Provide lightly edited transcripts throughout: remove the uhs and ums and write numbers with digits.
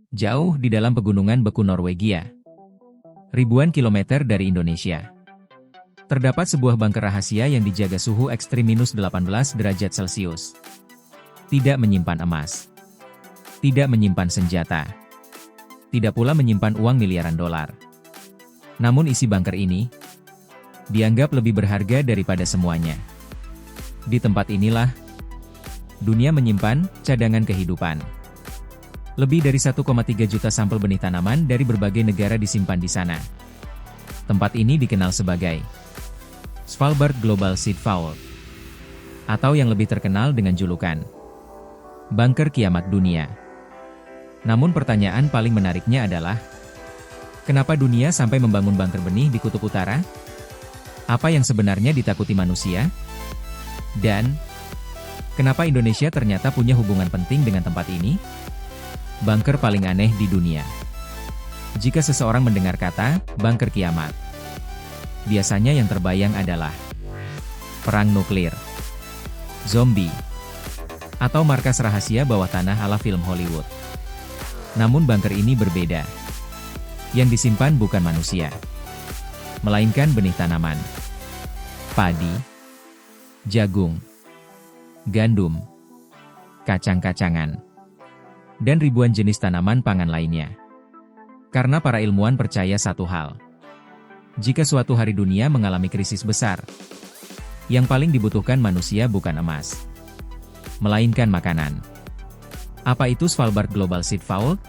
Jauh di dalam pegunungan beku Norwegia, ribuan kilometer dari Indonesia, terdapat sebuah bunker rahasia yang dijaga suhu ekstrim -18 derajat Celcius. Tidak menyimpan emas, tidak menyimpan senjata, tidak pula menyimpan uang miliaran dolar. Namun isi bunker ini dianggap lebih berharga daripada semuanya. Di tempat inilah dunia menyimpan cadangan kehidupan. Lebih dari 1,3 juta sampel benih tanaman dari berbagai negara disimpan di sana. Tempat ini dikenal sebagai Svalbard Global Seed Vault, atau yang lebih terkenal dengan julukan Bunker Kiamat Dunia. Namun pertanyaan paling menariknya adalah, kenapa dunia sampai membangun bunker benih di Kutub Utara? Apa yang sebenarnya ditakuti manusia? Dan, kenapa Indonesia ternyata punya hubungan penting dengan tempat ini? Bunker paling aneh di dunia. Jika seseorang mendengar kata bunker kiamat, biasanya yang terbayang adalah perang nuklir, zombie, atau markas rahasia bawah tanah ala film Hollywood. Namun bunker ini berbeda. Yang disimpan bukan manusia, melainkan benih tanaman, padi, jagung, gandum, kacang-kacangan, dan ribuan jenis tanaman pangan lainnya. Karena para ilmuwan percaya satu hal. Jika suatu hari dunia mengalami krisis besar, yang paling dibutuhkan manusia bukan emas, melainkan makanan. Apa itu Svalbard Global Seed Vault?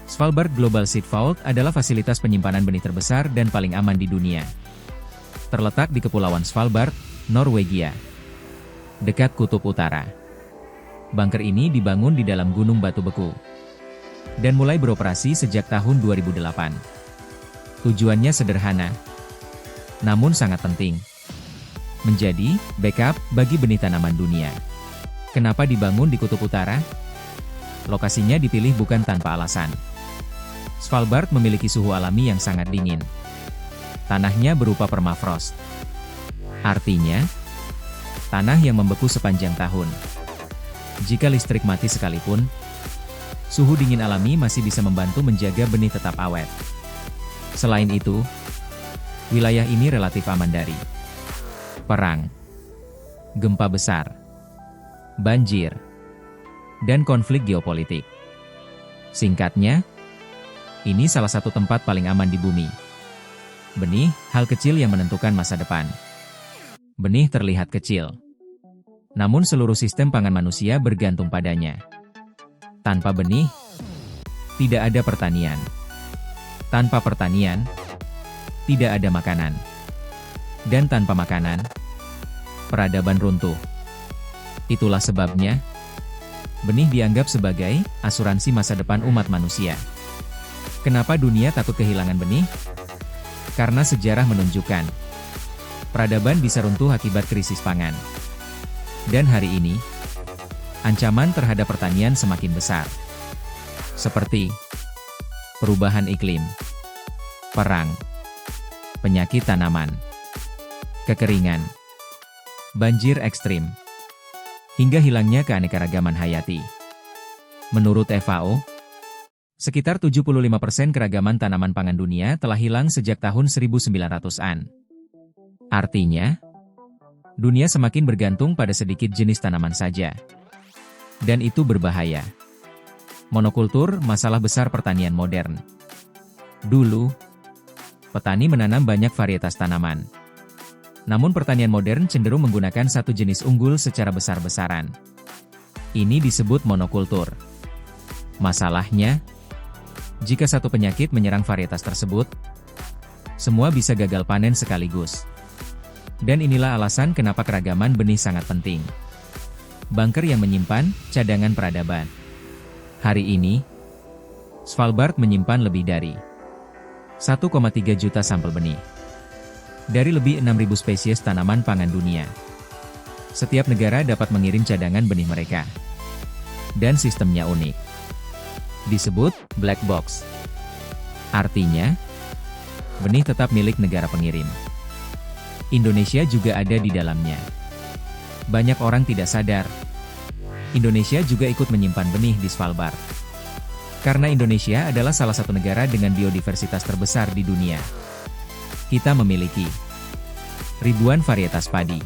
Svalbard Global Seed Vault adalah fasilitas penyimpanan benih terbesar dan paling aman di dunia. Terletak di Kepulauan Svalbard, Norwegia, dekat Kutub Utara. Bunker ini dibangun di dalam gunung batu beku dan mulai beroperasi sejak tahun 2008. Tujuannya sederhana, namun sangat penting. Menjadi backup bagi benih tanaman dunia. Kenapa dibangun di Kutub Utara? Lokasinya dipilih bukan tanpa alasan. Svalbard memiliki suhu alami yang sangat dingin. Tanahnya berupa permafrost. Artinya, tanah yang membeku sepanjang tahun. Jika listrik mati sekalipun, suhu dingin alami masih bisa membantu menjaga benih tetap awet. Selain itu, wilayah ini relatif aman dari perang, gempa besar, banjir, dan konflik geopolitik. Singkatnya, ini salah satu tempat paling aman di bumi. Benih, hal kecil yang menentukan masa depan. Benih terlihat kecil, namun seluruh sistem pangan manusia bergantung padanya. Tanpa benih, tidak ada pertanian. Tanpa pertanian, tidak ada makanan. Dan tanpa makanan, peradaban runtuh. Itulah sebabnya, benih dianggap sebagai asuransi masa depan umat manusia. Kenapa dunia takut kehilangan benih? Karena sejarah menunjukkan, peradaban bisa runtuh akibat krisis pangan. Dan hari ini, ancaman terhadap pertanian semakin besar. Seperti perubahan iklim, perang, penyakit tanaman, kekeringan, banjir ekstrim, hingga hilangnya keanekaragaman hayati. Menurut FAO, sekitar 75% keragaman tanaman pangan dunia telah hilang sejak tahun 1900-an. Artinya, dunia semakin bergantung pada sedikit jenis tanaman saja. Dan itu berbahaya. Monokultur, masalah besar pertanian modern. Dulu, petani menanam banyak varietas tanaman. Namun pertanian modern cenderung menggunakan satu jenis unggul secara besar-besaran. Ini disebut monokultur. Masalahnya, jika satu penyakit menyerang varietas tersebut, semua bisa gagal panen sekaligus. Dan inilah alasan kenapa keragaman benih sangat penting. Bunker yang menyimpan cadangan peradaban. Hari ini, Svalbard menyimpan lebih dari 1,3 juta sampel benih dari lebih 6.000 spesies tanaman pangan dunia. Setiap negara dapat mengirim cadangan benih mereka. Dan sistemnya unik. Disebut black box. Artinya, benih tetap milik negara pengirim. Indonesia juga ada di dalamnya. Banyak orang tidak sadar, Indonesia juga ikut menyimpan benih di Svalbard. Karena Indonesia adalah salah satu negara dengan biodiversitas terbesar di dunia. Kita memiliki ribuan varietas padi,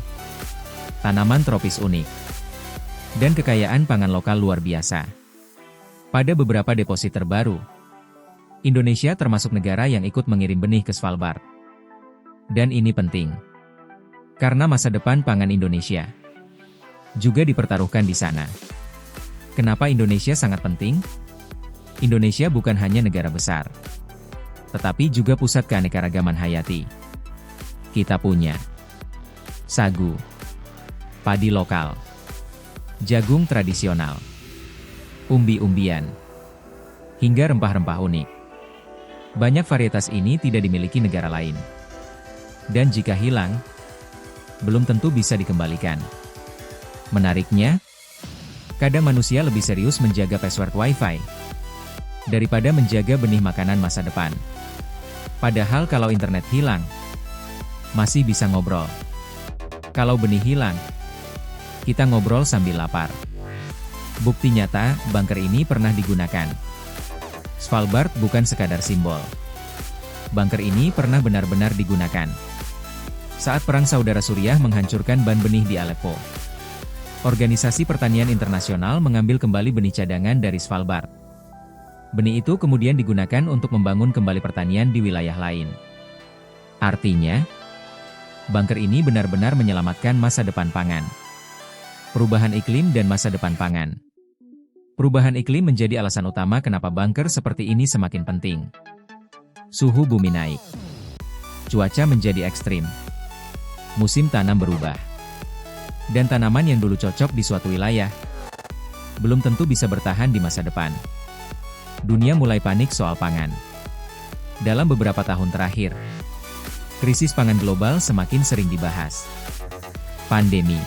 tanaman tropis unik, dan kekayaan pangan lokal luar biasa. Pada beberapa deposit terbaru, Indonesia termasuk negara yang ikut mengirim benih ke Svalbard. Dan ini penting, karena masa depan pangan Indonesia juga dipertaruhkan di sana. Kenapa Indonesia sangat penting? Indonesia bukan hanya negara besar, tetapi juga pusat keanekaragaman hayati. Kita punya sagu, padi lokal, jagung tradisional, umbi-umbian, hingga rempah-rempah unik. Banyak varietas ini tidak dimiliki negara lain. Dan jika hilang, belum tentu bisa dikembalikan. Menariknya, kadang manusia lebih serius menjaga password Wi-Fi daripada menjaga benih makanan masa depan. Padahal kalau internet hilang, masih bisa ngobrol. Kalau benih hilang, kita ngobrol sambil lapar. Bukti nyata, bunker ini pernah digunakan. Svalbard bukan sekadar simbol. Bunker ini pernah benar-benar digunakan. Saat Perang Saudara Suriah menghancurkan ban benih di Aleppo, Organisasi Pertanian Internasional mengambil kembali benih cadangan dari Svalbard. Benih itu kemudian digunakan untuk membangun kembali pertanian di wilayah lain. Artinya, bunker ini benar-benar menyelamatkan masa depan pangan. Perubahan iklim dan masa depan pangan. Perubahan iklim menjadi alasan utama kenapa bunker seperti ini semakin penting. Suhu bumi naik. Cuaca menjadi ekstrim. Musim tanam berubah. Dan tanaman yang dulu cocok di suatu wilayah, belum tentu bisa bertahan di masa depan. Dunia mulai panik soal pangan. Dalam beberapa tahun terakhir, krisis pangan global semakin sering dibahas. Pandemi,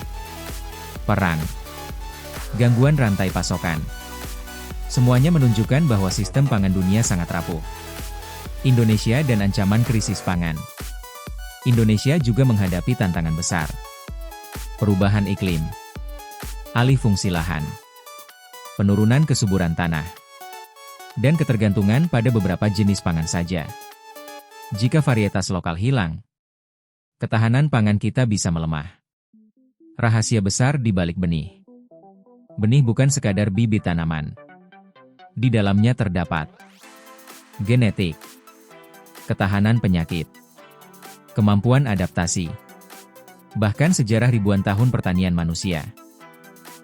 perang, gangguan rantai pasokan. Semuanya menunjukkan bahwa sistem pangan dunia sangat rapuh. Indonesia dan ancaman krisis pangan. Indonesia juga menghadapi tantangan besar. Perubahan iklim, alih fungsi lahan, penurunan kesuburan tanah, dan ketergantungan pada beberapa jenis pangan saja. Jika varietas lokal hilang, ketahanan pangan kita bisa melemah. Rahasia besar di balik benih. Benih bukan sekadar bibit tanaman. Di dalamnya terdapat genetik, ketahanan penyakit, kemampuan adaptasi, bahkan sejarah ribuan tahun pertanian manusia.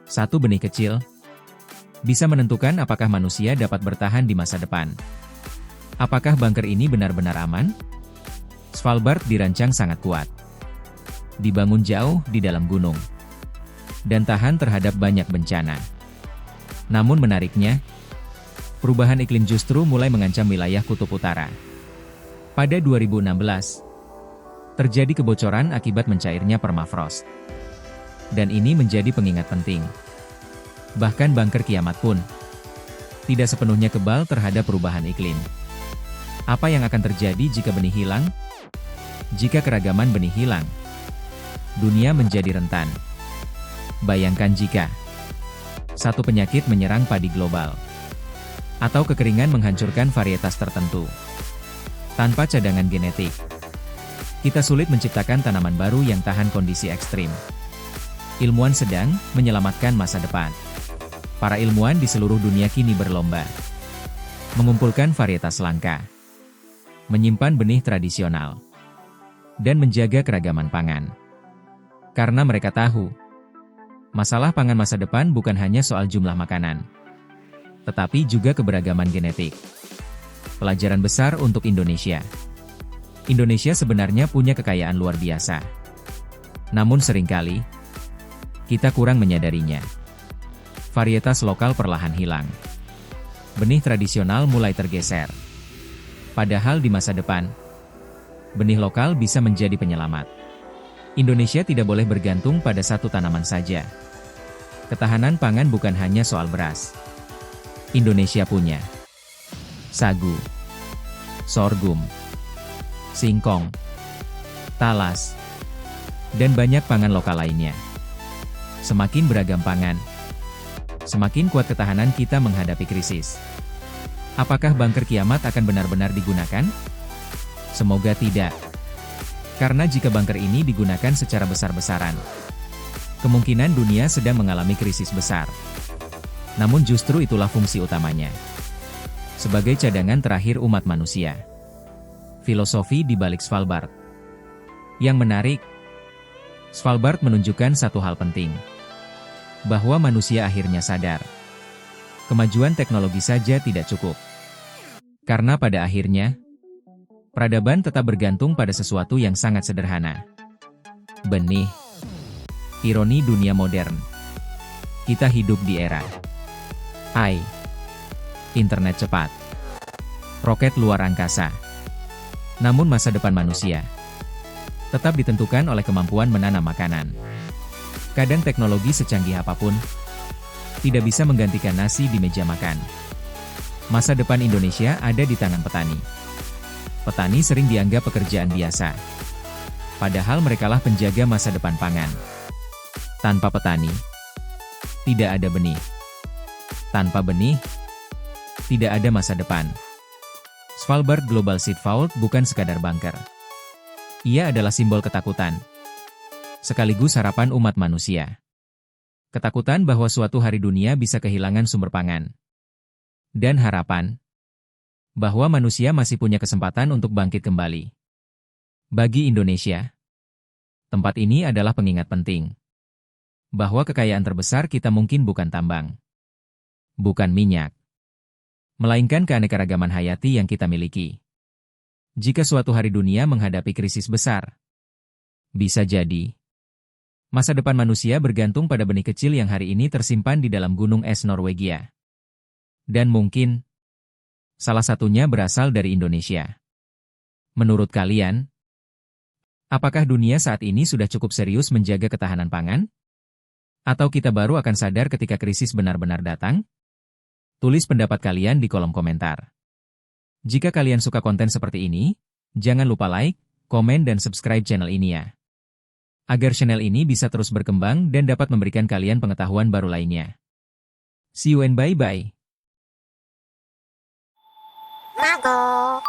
Satu benih kecil bisa menentukan apakah manusia dapat bertahan di masa depan. Apakah bunker ini benar-benar aman? Svalbard dirancang sangat kuat. Dibangun jauh di dalam gunung. Dan tahan terhadap banyak bencana. Namun menariknya, perubahan iklim justru mulai mengancam wilayah Kutub Utara. Pada 2016, terjadi kebocoran akibat mencairnya permafrost. Dan ini menjadi pengingat penting. Bahkan bunker kiamat pun tidak sepenuhnya kebal terhadap perubahan iklim. Apa yang akan terjadi jika benih hilang? Jika keragaman benih hilang, dunia menjadi rentan. Bayangkan jika satu penyakit menyerang padi global, atau kekeringan menghancurkan varietas tertentu. Tanpa cadangan genetik, kita sulit menciptakan tanaman baru yang tahan kondisi ekstrim. Ilmuwan sedang menyelamatkan masa depan. Para ilmuwan di seluruh dunia kini berlomba mengumpulkan varietas langka, menyimpan benih tradisional, dan menjaga keragaman pangan. Karena mereka tahu, masalah pangan masa depan bukan hanya soal jumlah makanan, tetapi juga keberagaman genetik. Pelajaran besar untuk Indonesia. Indonesia sebenarnya punya kekayaan luar biasa. Namun seringkali, kita kurang menyadarinya. Varietas lokal perlahan hilang. Benih tradisional mulai tergeser. Padahal di masa depan, benih lokal bisa menjadi penyelamat. Indonesia tidak boleh bergantung pada satu tanaman saja. Ketahanan pangan bukan hanya soal beras. Indonesia punya sagu, sorghum, singkong, talas, dan banyak pangan lokal lainnya. Semakin beragam pangan, semakin kuat ketahanan kita menghadapi krisis. Apakah bunker kiamat akan benar-benar digunakan? Semoga tidak. Karena jika bunker ini digunakan secara besar-besaran, kemungkinan dunia sedang mengalami krisis besar. Namun justru itulah fungsi utamanya. Sebagai cadangan terakhir umat manusia. Filosofi di balik Svalbard. Yang menarik, Svalbard menunjukkan satu hal penting. Bahwa manusia akhirnya sadar. Kemajuan teknologi saja tidak cukup. Karena pada akhirnya, peradaban tetap bergantung pada sesuatu yang sangat sederhana. Benih. Ironi dunia modern. Kita hidup di era AI, internet cepat, roket luar angkasa. Namun masa depan manusia tetap ditentukan oleh kemampuan menanam makanan. Kadang teknologi secanggih apapun tidak bisa menggantikan nasi di meja makan. Masa depan Indonesia ada di tangan petani. Petani sering dianggap pekerjaan biasa. Padahal merekalah penjaga masa depan pangan. Tanpa petani, tidak ada benih. Tanpa benih, tidak ada masa depan. Svalbard Global Seed Vault bukan sekadar bunker. Ia adalah simbol ketakutan, sekaligus harapan umat manusia. Ketakutan bahwa suatu hari dunia bisa kehilangan sumber pangan. Dan harapan bahwa manusia masih punya kesempatan untuk bangkit kembali. Bagi Indonesia, tempat ini adalah pengingat penting bahwa kekayaan terbesar kita mungkin bukan tambang, bukan minyak, melainkan keanekaragaman hayati yang kita miliki. Jika suatu hari dunia menghadapi krisis besar, bisa jadi masa depan manusia bergantung pada benih kecil yang hari ini tersimpan di dalam gunung es Norwegia. Dan mungkin salah satunya berasal dari Indonesia. Menurut kalian, apakah dunia saat ini sudah cukup serius menjaga ketahanan pangan? Atau kita baru akan sadar ketika krisis benar-benar datang? Tulis pendapat kalian di kolom komentar. Jika kalian suka konten seperti ini, jangan lupa like, komen dan subscribe channel ini ya. Agar channel ini bisa terus berkembang dan dapat memberikan kalian pengetahuan baru lainnya. See you and bye-bye. Mago.